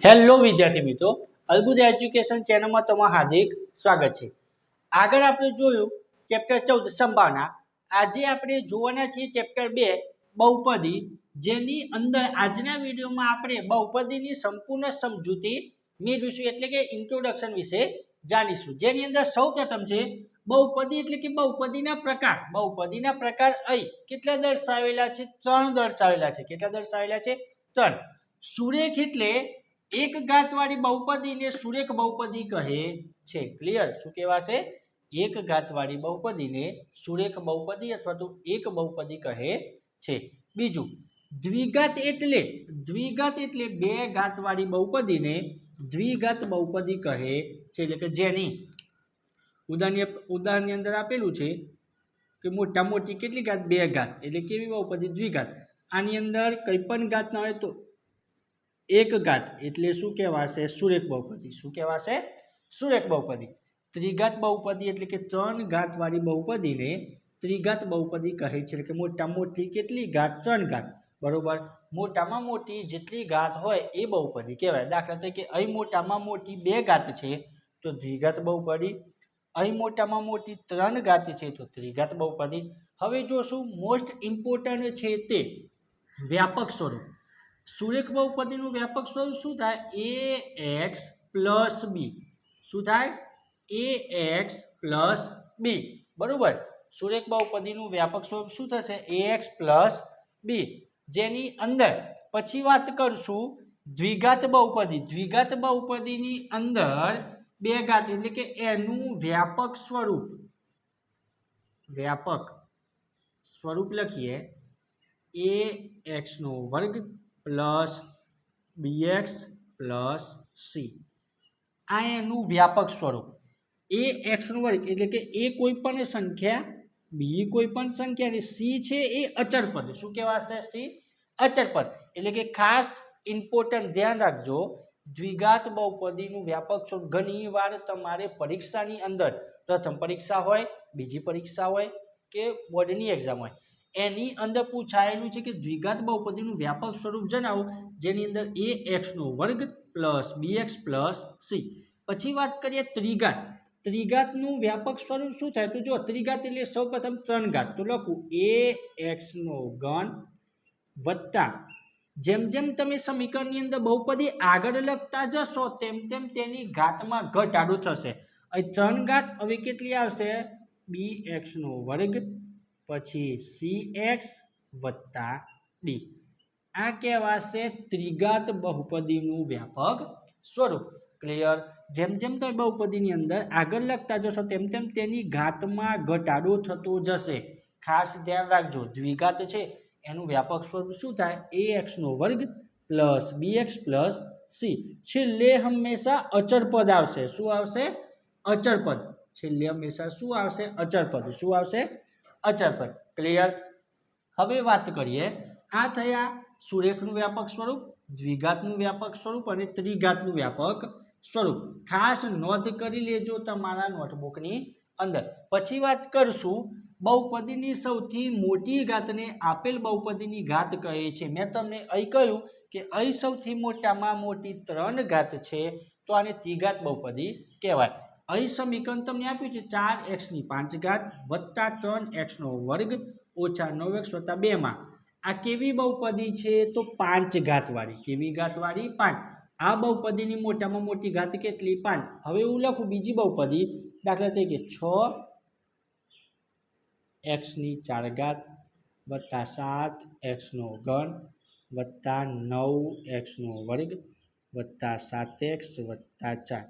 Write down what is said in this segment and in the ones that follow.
Hello વિદ્યાર્થી મિત્રો, અલ્બુદ education ચેનલમાં તમારું હાર્દિક સ્વાગત છે। આગળ આપણે જોયું ચેપ્ટર 14 સંભાવના। આજે આપણે જોવાના છીએ ચેપ્ટર 2 બહુપદી, જેની અંદર આજના વિડીયોમાં આપણે બહુપદીની સંપૂર્ણ સમજૂતી મેળવીશું, એટલે કે ઇન્ટ્રોડક્શન વિશે જાણીશું। જેની અંદર સૌપ્રથમ છે બહુપદી એટલે કે બહુપદીના પ્રકાર। બહુપદીના પ્રકાર અહીં કેટલા દર્શાવેલા છે? 3 દર્શાવેલા છે। કેટલા દર્શાવેલા છે? 3। સુરેખ એટલે એક ઘાતવાળી બહુપદીને સુરેખ બહુપદી કહે છે। ક્લિયર? શું કહેવાશે? એક ઘાતવાળી બહુપદીને સુરેખ બહુપદી અથવા તો એક બહુપદી કહે છે। બીજું, દ્વિઘાત એટલે બે ઘાતવાળી બહુપદીને દ્વિઘાત બહુપદી કહે છે। એટલે કે જેની ઉદાહરણની અંદર આપેલું છે કે મોટા મોટી કેટલી ઘાત? 2 ઘાત। એટલે કેવી બહુપદી? દ્વિઘાત। આની અંદર કંઈ પણ ઘાત ના હોય તો એક ઘાત એટલે શું કહેવાશે? સુરેખ બહુપદી। શું કહેવાશે? સુરેખ બહુપદી। ત્રિઘાત બહુપદી એટલે કે 3 ઘાતવાળી બહુપદીને ત્રિઘાત બહુપદી કહે છે। એટલે કે મોટામાં મોટી કેટલી ઘાત? 3 ઘાત। બરોબર? મોટામાં મોટી જેટલી ઘાત હોય એ બહુપદી કહેવાય। દાખલા તરીકે અહીં મોટામાં મોટી 2 ઘાત છે તો દ્વિઘાત બહુપદી, અહીં મોટામાં મોટી 3 ઘાત છે તો ત્રિઘાત બહુપદી। હવે જોશું મોસ્ટ ઇમ્પોર્ટન્ટ છે તે વ્યાપક સ્વરૂપ। સુરેખ બહુપદીનું વ્યાપક સ્વરૂપ શું થાય? ax પ્લસ બી। શું થાય? ax પ્લસ બી। બરોબર? સુરેખ બહુપદીનું વ્યાપક સ્વરૂપ શું થશે? ax પ્લસ બી। જેની અંદર પછી વાત કરશું દ્વિઘાત બહુપદી। દ્વિઘાત બહુપદીની અંદર 2 ઘાત એટલે કે એનું વ્યાપક સ્વરૂપ લખીએ ax નો વર્ગ પ્લસ bx પ્લસ સી। આ એનું વ્યાપક સ્વરૂપ। ax નો વર્ગ એટલે કે એ કોઈ પણ સંખ્યા, બી કોઈ પણ સંખ્યા અને સી છે એ અચળ પદ। શું કહેવાશે? સી અચળ પદ। એટલે કે ખાસ ઇમ્પોર્ટન્ટ ધ્યાન રાખજો, દ્વિઘાત બહુપદીનું વ્યાપક સ્વરૂપ ઘણી વાર તમારે પરીક્ષાની અંદર, પ્રથમ પરીક્ષા હોય, બીજી પરીક્ષા હોય કે બોર્ડની એક્ઝામ હોય, એની અંદર પૂછાયેલું છે કે દ્વિઘાત બહુપદીનું વ્યાપક સ્વરૂપ જણાવો, જેની અંદર ax નો વર્ગ પ્લસ bx પ્લસ સી। પછી વાત કરીએ ત્રિઘાત। ત્રિઘાતનું વ્યાપક સ્વરૂપ શું થાય? તો જો ત્રિઘાત એટલે સૌપ્રથમ 3 ઘાત, તો લખું ax નો ઘન વત્તા, જેમ જેમ તમે સમીકરણની અંદર બહુપદી આગળ લખતા જશો તેમ તેમ તેની ઘાતમાં ઘટાડો થશે। અહીં 3 ઘાત હવે કેટલી આવશે? bx નો વર્ગ પછી cx વત્તા ડી। આ કહેવાશે ત્રિઘાત બહુપદીનું વ્યાપક સ્વરૂપ। ક્લિયર? જેમ જેમ તમે બહુપદીની અંદર આગળ લખતા જશો તેમ તેમ તેની ઘાતમાં ઘટાડો થતો જશે। ખાસ ધ્યાન રાખજો, દ્વિઘાત છે એનું વ્યાપક સ્વરૂપ શું થાય? ax નો વર્ગ પ્લસ bx પ્લસ સી। છેલ્લે હંમેશા અચળ પદ આવશે। શું આવશે? અચળ પદ। છેલ્લે હંમેશા શું આવશે? અચળ પદ। શું આવશે? અચળ પદ। ક્લિયર? હવે વાત કરીએ, આ થયા સુરેખનું વ્યાપક સ્વરૂપ, દ્વિઘાતનું વ્યાપક સ્વરૂપ અને ત્રિઘાતનું વ્યાપક સ્વરૂપ। ખાસ નોંધ કરી લેજો તમારા નોટબુકની અંદર। પછી વાત કરશું બહુપદીની સૌથી મોટી ઘાતને આપેલ બહુપદીની ઘાત કહે છે। મેં તમને અહીં કહ્યું કે અહીં સૌથી મોટામાં મોટી 3 ઘાત છે તો આને ત્રિઘાત બહુપદી કહેવાય। અહીં સમીકરણ તમને આપ્યું છે 4x ની 5 ઘાત વત્તા 3x નો વર્ગ ઓછા 9x વત્તા 2 માં આ કેવી બહુપદી છે? તો 5 ઘાતવાળી। કેવી ઘાતવાળી? 5। આ બહુપદીની મોટામાં મોટી ઘાત કેટલી? 5। હવે હું લખું બીજી બહુપદી, દાખલા તરીકે 6x ની 4 ઘાત વત્તા 7x નો ઘન વત્તા 9x નો વર્ગ વત્તા 7x વત્તા 4।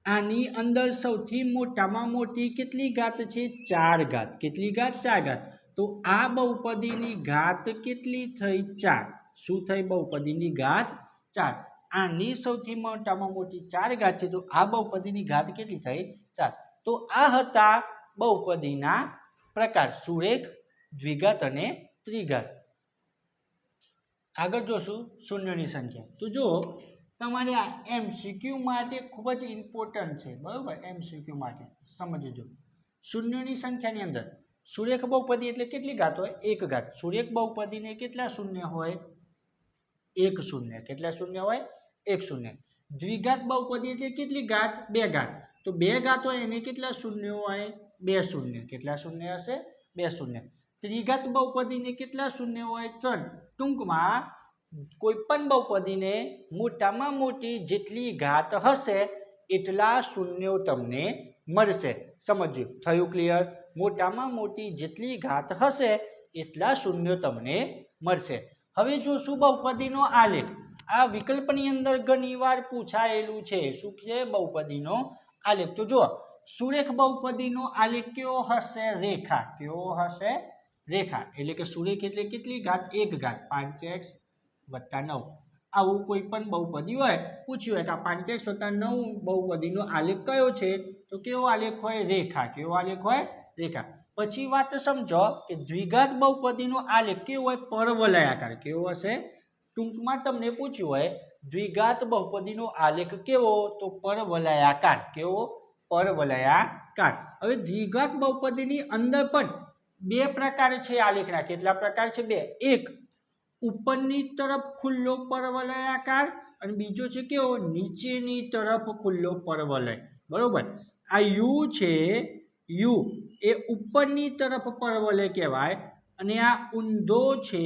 આની અંદર સૌથી મોટામાં મોટી કેટલી ઘાત છે? 4 ઘાત। કેટલી ઘાત? 4 ઘાત। તો આ બહુપદીની ઘાત કેટલી થઈ? 4। શું થઈ? બહુપદીની ઘાત 4। આની સૌથી મોટામાં મોટી 4 ઘાત છે તો આ બહુપદીની ઘાત કેટલી થઈ? 4। તો આ હતા બહુપદીના પ્રકાર, સુરેખ, દ્વિઘાત અને ત્રિઘાત। આગળ જોશું શૂન્યની સંખ્યા। તો જો તમારે આ એમસીક્યુ માટે ખૂબ જ ઇમ્પોર્ટન્ટ છે, બરોબર? એમસીક્યુ માટે સમજજો, શૂન્યની સંખ્યાની અંદર સુરેખ બહુપદી એટલે કેટલી ઘાત હોય? 1 ઘાત। સુરેખ બહુપદીને કેટલા શૂન્ય હોય? 1 શૂન્ય। કેટલા શૂન્ય હોય? એક શૂન્ય. દ્વિઘાત બહુપદી એટલે કેટલી ઘાત? બે ઘાત. તો બે ઘાત હોય એને કેટલા શૂન્ય હોય? બે શૂન્ય. કેટલા શૂન્ય હશે? બે શૂન્ય. ત્રિઘાત બહુપદીને કેટલા શૂન્ય હોય? 3. ટૂંકમાં કોઈ પણ બહુપદીને મોટામાં મોટી જેટલી ઘાત હશે એટલા શૂન્યો તમને મળશે. સમજ્યું? થયું ક્લિયર? મોટામાં મોટી જેટલી ઘાત હશે એટલા શૂન્યો તમને મળશે. હવે જોશું બહુપદીનો આલેખ. આ વિકલ્પની અંદર ઘણીવાર પૂછાયેલું છે. શું છે? બહુપદીનો આલેખ. તો જુઓ, સુરેખ બહુપદીનો આલેખ કેવો હશે? રેખા. કેવો હશે? રેખા. એટલે કે સુરેખ એટલે કેટલી ઘાત? એક ઘાત. 5x + 9. આવું કોઈ પણ બહુપદી હોય, પૂછ્યું હોય કે આ 5x + 9 બહુપદીનો આલેખ કયો છે? તો કેવો આલેખ હોય? રેખા. કેવો આલેખ હોય? રેખા. પછી વાત સમજો કે દ્વિઘાત બહુપદીનો આલેખ કેવો હોય? પરવલયાકાર. કેવો હશે? ટૂંકમાં તમને પૂછ્યું હોય દ્વિઘાત બહુપદીનો આલેખ કેવો? તો પરવલયાકાર. કેવો? પરવલયાકાર. હવે દ્વિઘાત બહુપદીની અંદર પણ બે પ્રકાર છે આલેખના. કેટલા પ્રકાર છે? બે. એક ઉપરની તરફ ખુલ્લો પરવલયાકાર અને બીજો છે કેવો? નીચેની તરફ ખુલ્લો પરવલય. બરોબર? આ યુ છે, યુ એ ઉપરની તરફ પરવલય કહેવાય અને આ ઊંધો છે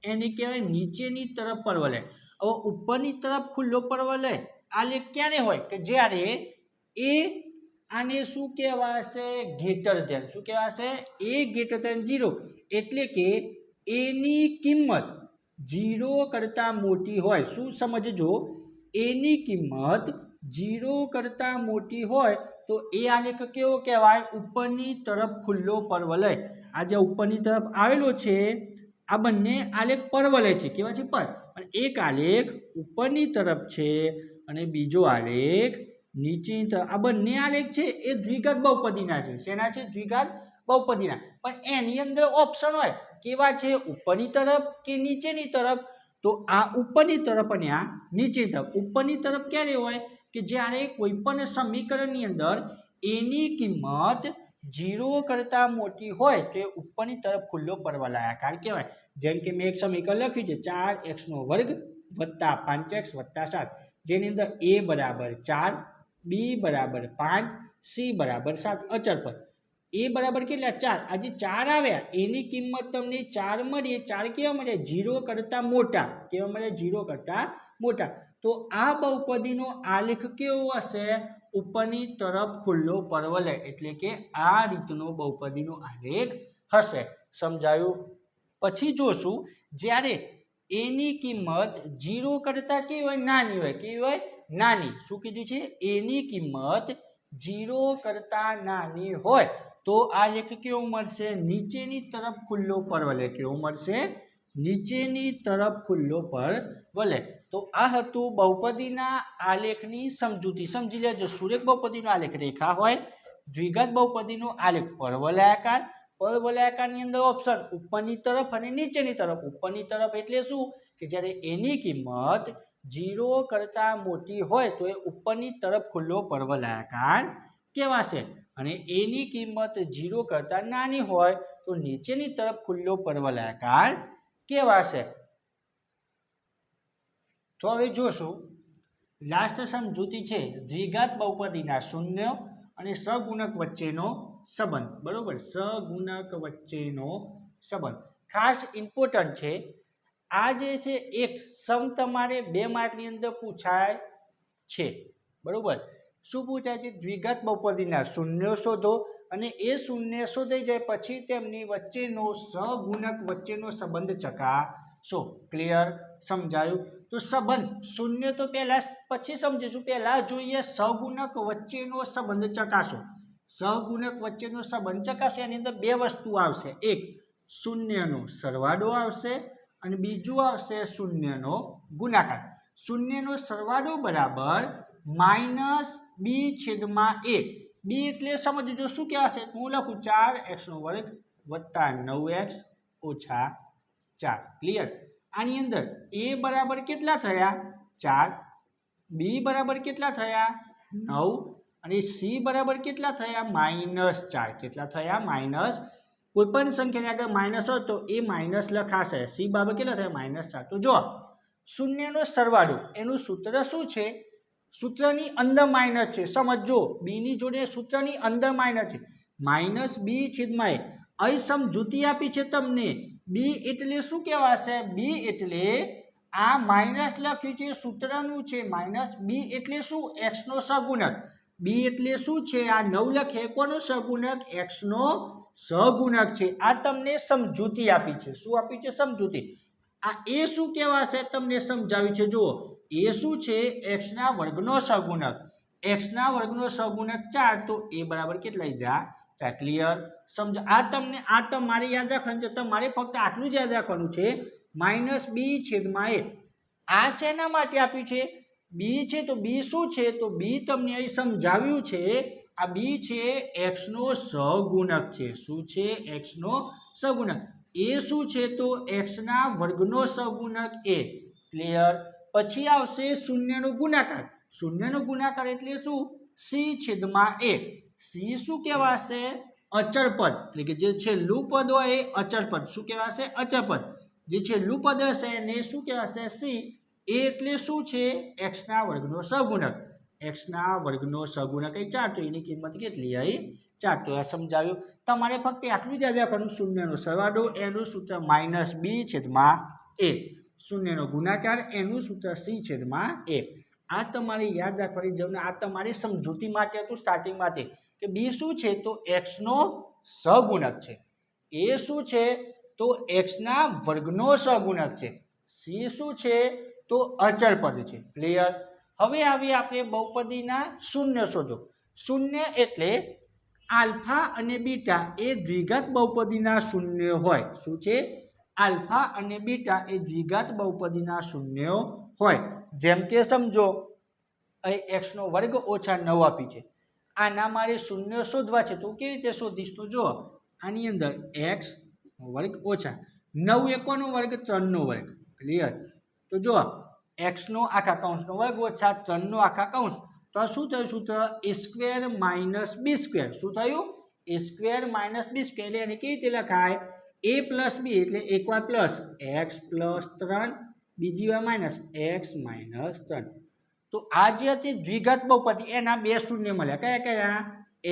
એને કહેવાય નીચેની તરફ પરવલય. હવે ઉપરની તરફ ખુલ્લો પરવલય આલેખ ક્યારે હોય? કે જ્યારે એ આને શું કહેવાશે? Greater than. શું કહેવાશે? એ ગ્રેટર ધેન 0. એટલે કે એની કિંમત 0 કરતાં મોટી હોય. શું સમજજો? એની કિંમત 0 કરતાં મોટી હોય તો એ આલેખ કેવો કહેવાય? ઉપરની તરફ ખુલ્લો પરવલય. આ જે ઉપરની તરફ આવેલો છે આ બંને આલેખ પરવલય છે. કેવા છે? પર. અને એક આલેખ ઉપરની તરફ છે અને બીજો આલેખ નીચેની તરફ. આ બંને આલેખ છે એ દ્વિઘાત બહુપદીના છે. શેના છે? દ્વિઘાત બહુપદીના. પણ એની અંદર ઓપ્શન હોય. કેવા છે? ઉપરની તરફ કે નીચેની તરફ? તો આ ઉપરની તરફ અને આ નીચેની તરફ. ઉપરની તરફ ક્યારે હોય? કે જ્યારે કોઈ પણ સમીકરણની અંદર એની કિંમત 0 કરતાં મોટી હોય તો એ ઉપરની તરફ ખુલ્લો પરવલયાકાર કહેવાય. જેમ કે મેં એક સમીકરણ લખ્યું છે 4x² + 5x + 7, જેની અંદર a બરાબર 4, b બરાબર 5, c બરાબર 7 અચળ પદ. a બરાબર કેટલા? 4. આ જે 4 આવ્યા એની કિંમત તમને 4 મળી. 4 કેવા મળ્યા? 0 કરતાં મોટા. કેવા મળ્યા? 0 કરતાં મોટા. તો આ બહુપદીનો આલેખ કેવો હશે? ઉપરની તરફ ખુલ્લો પરવલય. એટલે કે આ રીતનો બહુપદીનો આલેખ હશે. સમજાયું? પછી જોશું જ્યારે એની કિંમત 0 કરતાં કેવી હોય? નાની હોય. કેવી હોય? નાની. શું કીધું છે? એની કિંમત 0 કરતાં નાની હોય તો આલેખ કેવો મળશે? નીચેની તરફ ખુલ્લો પરવલય. કેવો મળશે? નીચેની તરફ ખુલ્લો પરવલય. તો આ હતું બહુપદીના આલેખની સમજૂતી. સમજી લેજો. સુરેખ બહુપદીનો આલેખ રેખા હોય. દ્વિઘાત બહુપદીનો આલેખ પરવલયાકાર. પરવલયાકારની અંદર ઓપ્શન ઉપરની તરફ અને નીચેની તરફ. ઉપરની તરફ એટલે શું? કે જ્યારે એની કિંમત 0 કરતાં મોટી હોય તો એ ઉપરની તરફ ખુલ્લો પરવલયાકાર કહેવાશે અને એની કિંમત 0 કરતાં નાની હોય તો નીચેની તરફ ખુલ્લો પરવલયાકાર કહેવાશે. તો હવે જોશું લાસ્ટ સમજૂતી છે દ્વિઘાત બહુપદીના શૂન્ય અને સહગુણક વચ્ચેનો સંબંધ. બરોબર? સહગુણક વચ્ચેનો સંબંધ ખાસ ઇમ્પોર્ટન્ટ છે. આ જે છે એક સમ તમારે 2 માર્કની અંદર પૂછાય છે. બરોબર? શું પૂછાય છે? દ્વિઘાત બહુપદીના શૂન્ય શોધો અને એ શૂન્ય શોધાઈ જાય પછી તેમની વચ્ચેનો સહગુણક વચ્ચેનો સંબંધ ચકાસો. ક્લિયર? સમજાયું? તો સંબંધ શૂન્ય તો પહેલા પછી સમજીશું. પહેલા જોઈએ સહગુણક વચ્ચેનો સંબંધ ચકાસો. સહગુણક વચ્ચેનો સંબંધ ચકાસો એની અંદર બે વસ્તુ આવશે. એક શૂન્યનો સરવાળો આવશે અને બીજું આવશે શૂન્યનો ગુણાકાર. શૂન્યનો સરવાળો બરાબર -b/a. b એટલે સમજજો શું કહેવાશે? હું લખું 4x² + 9x - 4. ક્લિયર? આની અંદર a બરાબર કેટલા થયા? 4. b બરાબર કેટલા થયા? 9 અને c બરાબર કેટલા થયા? -4. કેટલા થયા? માઇનસ. કોઈ પણ સંખ્યાની આગળ માઇનસ હોય તો એ માઇનસ લખાશે. c બરાબર કેટલા થયા? -4. તો જો શૂન્યનો સરવાળો એનું સૂત્ર શું છે? સૂત્રની અંદર માઇનસ છે. સમજો બીની જોડે સૂત્રની અંદર માઇનસ છે. માઇનસ બી છેદમાં એ. અહીં સમજૂતી આપી છે તમને. બી એટલે શું કહેવાશે? બી એટલે આ માઇનસ લખ્યું છે સૂત્રનું છે. માઇનસ બી એટલે શું? એક્સનો સહગુણક. બી એટલે શું છે? આ 9 લખે કોનો સહગુણક? એક્સનો સહગુણક છે. આ તમને સમજૂતી આપી છે. શું આપી છે? સમજૂતી. આ એ શું કહેવાશે? તમને સમજાવ્યું છે. જુઓ, એ શું છે? એક્સના વર્ગનો સહગુણક. એક્સના વર્ગનો સહગુણક 4, તો એ બરાબર કેટલા લીધા? 4. ક્લિયર? સમજો. આ તમને આ તમારે યાદ રાખવાનું છે. તમારે ફક્ત આટલું જ યાદ રાખવાનું છે. માઇનસ બી છેદમાં એ. આ શેના માટે આપ્યું છે? બી છે તો બી શું છે? તો બી તમને અહીં સમજાવ્યું છે. આ બી છે એક્સનો સહગુણક છે. શું છે? એક્સનો સહગુણક. એ શું છે? તો એક્સના વર્ગનો સહગુણક એ. ક્લિયર? પછી આવશે શૂન્યનો ગુણાકાર. શૂન્યનો ગુણાકાર એટલે શું? સી છેદમાં એ. સી શું કહેવાશે? અચળ પદ. એટલે કે જે છેલ્લું પદ હોય એ અચળ પદ. શું કહેવાશે? અચળ પદ. જે છેલ્લું પદ હશે એને શું કહેવાશે? સી. એ એટલે શું છે? એક્સના વર્ગનો સહગુણક. એક્સના વર્ગનો સહગુણક એ 4, તો એની કિંમત કેટલી અહીં? 4. તો આ સમજાવ્યું. તમારે ફક્ત આટલું જ યાદ રાખવાનું. શૂન્યનો સરવાળો એનું સૂત્ર માઇનસ બી છેદમાં એ. શૂન્યનો ગુણાકાર એનું સૂત્ર સી છેદમાં એ. આ તમારે યાદ રાખવાની જરૂર. આ તમારે સમજૂતી માટે હતું સ્ટાર્ટિંગમાંથી કે બી શું છે? તો એક્સનો સહગુણક છે. એ શું છે? તો એક્સના વર્ગનો સહગુણક છે. સી શું છે? તો અચળ પદ છે. ક્લિયર? હવે આવી આપણે બહુપદીના શૂન્ય શોધો. શૂન્ય એટલે આલ્ફા અને બીટા એ દ્વિઘાત બહુપદીના શૂન્ય હોય. શું છે? આલ્ફા અને બીટા એ દ્વિઘાત બહુપદીના શૂન્ય હોય. જેમ કે સમજો અહીં એક્સનો વર્ગ ઓછા 9 આપી છે. આના મારે શૂન્ય શોધવા છે. તો કેવી રીતે શોધીશ? તો જુઓ, આની અંદર એક્સ વર્ગ ઓછા 9 એ કોનો વર્ગ? 3 નો વર્ગ. ક્લિયર? તો જુઓ, એક્સનો આખા કૌંસનો વર્ગ ઓછા 3 નો આખા કૌંસ. તો આ શું થયું સૂત્ર? એ સ્ક્વેર માઇનસ બી સ્ક્વેર. શું થયું? એ સ્ક્વેર માઇનસ બી સ્ક્વેર. એટલે એને કેવી રીતે લખાય? એ પ્લસ બી એટલે એક વાર પ્લસ એક્સ પ્લસ 3, બીજી વાર માઇનસ એક્સ માઇનસ 3. તો આ જે હતી દ્વિઘાત બહુપદી એના બે શૂન્ય મળ્યા. કયા કયા?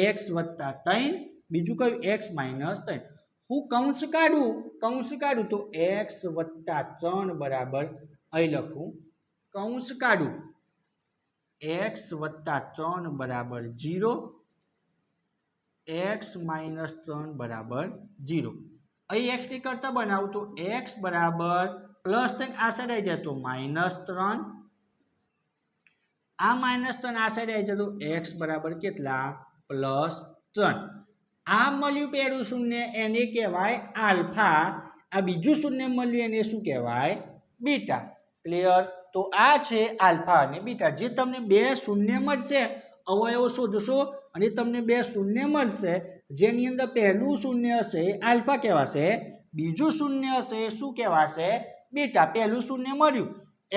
એક્સ વત્તા 3, બીજું કયું? X minus 3. હું કૌંસ કાઢું તો એક્સ વત્તા 3 બરાબર અહીં લખું. કૌંસ કાઢું એક્સ વત્તા 3 બરાબર 0, એક્સ માઇનસ 3 બરાબર 0. અહીં એક્સ ની કરતા બનાવું તો એક્સ બરાબર પ્લસ 3 આ સાઈડ આવી જાય તો માઇનસ 3, આ માઇનસ 3 આ સાઈડ આવી જાય તો એક્સ બરાબર કેટલા? પ્લસ 3. આ મળ્યું પહેલું શૂન્ય એને કહેવાય આલ્ફા. આ બીજું શૂન્ય મળ્યું એને શું કહેવાય? બીટા. ક્લિયર? તો આ છે આલ્ફા અને બીટા. જે તમને બે શૂન્ય મળશે, અવયવો શોધશો અને તમને બે શૂન્ય મળશે. જેની અંદર પહેલું શૂન્ય હશે આલ્ફા કહેવાશે, બીજું શૂન્ય હશે શું કહેવાશે? બીટા. પહેલું શૂન્ય મળ્યું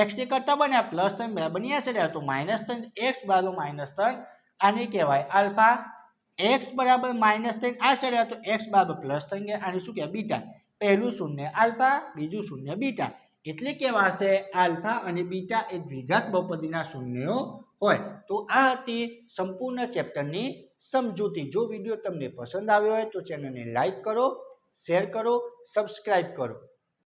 એક્સ ને કરતા બન્યા પ્લસ 3 બરાબર ની હશે તો માઇનસ 3 એક્સ બરાબર માઇનસ 3. આને કહેવાય આલ્ફા. એક્સ બરાબર માઇનસ 3 આ સાઈડ તો એક્સ બરાબર પ્લસ 3 ગયા. આને શું કહેવાય? બીટા. પહેલું શૂન્ય આલ્ફા, બીજું શૂન્ય બીટા. એટલે કહેવાશે આલ્ફા અને બીટા એ દ્વિઘાત બહુપદીના શૂન્યો હોય. તો આ હતી સંપૂર્ણ ચેપ્ટરની સમજૂતી. જો વિડીયો તમને પસંદ આવ્યો હોય તો ચેનલને લાઈક કરો, શેર કરો, સબસ્ક્રાઇબ કરો.